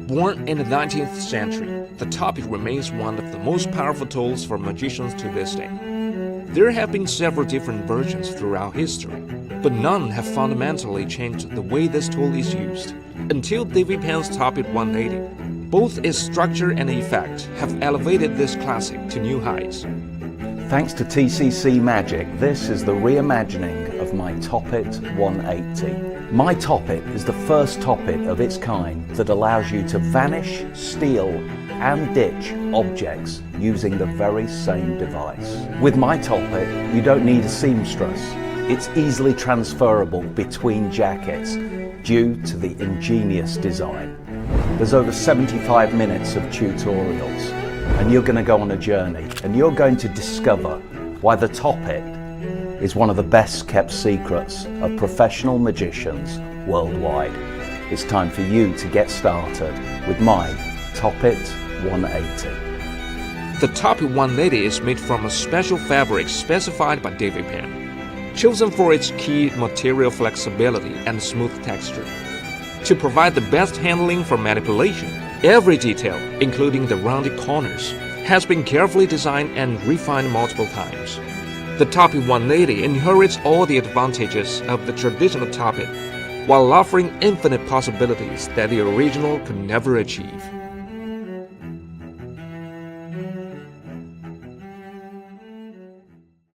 Born in the 19th century, the Topit remains one of the most powerful tools for magicians to this day. There have been several different versions throughout history, but none have fundamentally changed the way this tool is used. Until David Penn's Topit 180, both its structure and effect have elevated this classic to new heights. Thanks to TCC Magic, this is the reimagining of my Topit 180. My Topit is the first Topit of its kind that allows you to vanish, steal and ditch objects using the very same device. With my Topit, you don't need a seamstress. It's easily transferable between jackets due to the ingenious design. There's over 75 minutes of tutorials, and you're going to go on a journey, and you're going to discover why the Topit is one of the best kept secrets of professional magicians worldwide. It's time for you to get started with my Topit 180. The Topit 180 is made from a special fabric specified by David Penn, chosen for its key material flexibility and smooth texture. To provide the best handling for manipulation, every detail, including the rounded corners, has been carefully designed and refined multiple times. The Topit 180 inherits all the advantages of the traditional Topit, while offering infinite possibilities that the original could never achieve.